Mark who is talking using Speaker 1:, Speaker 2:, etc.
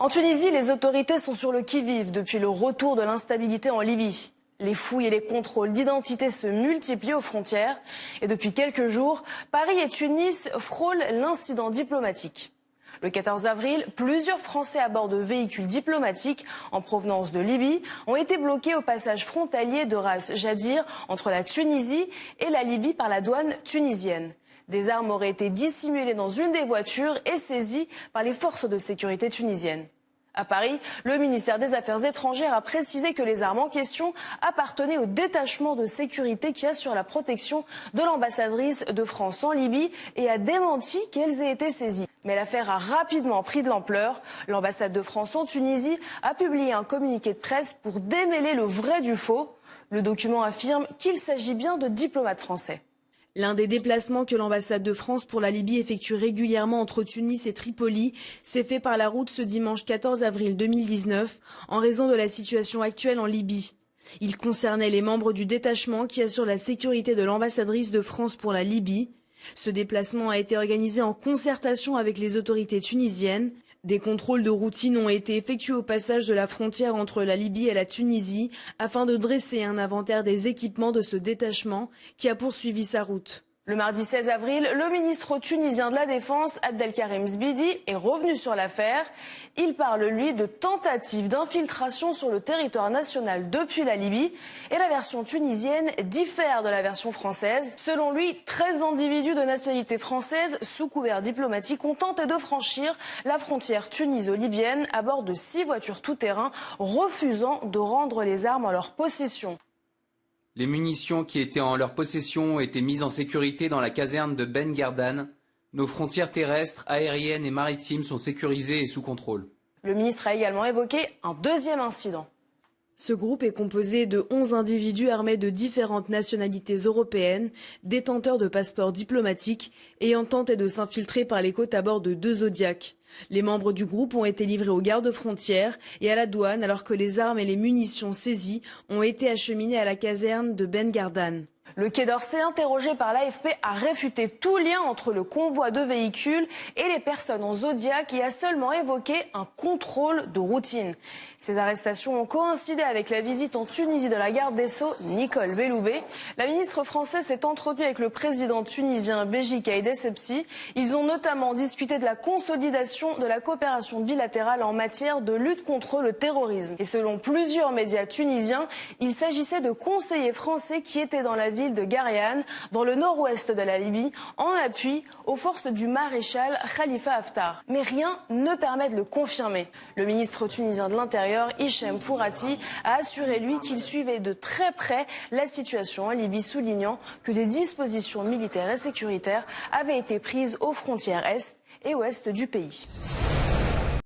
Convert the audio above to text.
Speaker 1: En Tunisie, les autorités sont sur le qui-vive depuis le retour de l'instabilité en Libye. Les fouilles et les contrôles d'identité se multiplient aux frontières et depuis quelques jours, Paris et Tunis frôlent l'incident diplomatique. Le 14 avril, plusieurs Français à bord de véhicules diplomatiques en provenance de Libye ont été bloqués au passage frontalier de Ras Jadir entre la Tunisie et la Libye par la douane tunisienne. Des armes auraient été dissimulées dans une des voitures et saisies par les forces de sécurité tunisiennes. À Paris, le ministère des Affaires étrangères a précisé que les armes en question appartenaient au détachement de sécurité qui assure la protection de l'ambassadrice de France en Libye et a démenti qu'elles aient été saisies. Mais l'affaire a rapidement pris de l'ampleur. L'ambassade de France en Tunisie a publié un communiqué de presse pour démêler le vrai du faux. Le document affirme qu'il s'agit bien de diplomates français.
Speaker 2: L'un des déplacements que l'ambassade de France pour la Libye effectue régulièrement entre Tunis et Tripoli s'est fait par la route ce dimanche 14 avril 2019 en raison de la situation actuelle en Libye. Il concernait les membres du détachement qui assurent la sécurité de l'ambassadrice de France pour la Libye. Ce déplacement a été organisé en concertation avec les autorités tunisiennes. Des contrôles de routine ont été effectués au passage de la frontière entre la Libye et la Tunisie afin de dresser un inventaire des équipements de ce détachement qui a poursuivi sa route.
Speaker 1: Le mardi 16 avril, le ministre tunisien de la Défense, Abdelkarim Zbidi, est revenu sur l'affaire. Il parle, lui, de tentative d'infiltration sur le territoire national depuis la Libye. Et la version tunisienne diffère de la version française. Selon lui, 13 individus de nationalité française, sous couvert diplomatique, ont tenté de franchir la frontière tuniso-libyenne à bord de 6 voitures tout-terrain, refusant de rendre les armes en leur possession.
Speaker 3: Les munitions qui étaient en leur possession ont été mises en sécurité dans la caserne de Ben Gardan. Nos frontières terrestres, aériennes et maritimes sont sécurisées et sous contrôle.
Speaker 1: Le ministre a également évoqué un deuxième incident.
Speaker 2: Ce groupe est composé de 11 individus armés de différentes nationalités européennes, détenteurs de passeports diplomatiques, ayant tenté de s'infiltrer par les côtes à bord de 2 Zodiac. Les membres du groupe ont été livrés aux gardes-frontières et à la douane alors que les armes et les munitions saisies ont été acheminées à la caserne de Ben Gardan.
Speaker 1: Le Quai d'Orsay, interrogé par l'AFP, a réfuté tout lien entre le convoi de véhicules et les personnes en Zodiac et a seulement évoqué un contrôle de routine. Ces arrestations ont coïncidé avec la visite en Tunisie de la garde des Sceaux, Nicole Belloubet. La ministre française s'est entretenue avec le président tunisien Béji Caïd Essebsi. Ils ont notamment discuté de la consolidation de la coopération bilatérale en matière de lutte contre le terrorisme. Et selon plusieurs médias tunisiens, il s'agissait de conseillers français qui étaient dans la ville de Gariane, dans le nord-ouest de la Libye, en appui aux forces du maréchal Khalifa Haftar. Mais rien ne permet de le confirmer. Le ministre tunisien de l'Intérieur, Hichem Fourati, a assuré, lui, qu'il suivait de très près la situation en Libye, soulignant que des dispositions militaires et sécuritaires avaient été prises aux frontières est et ouest du pays.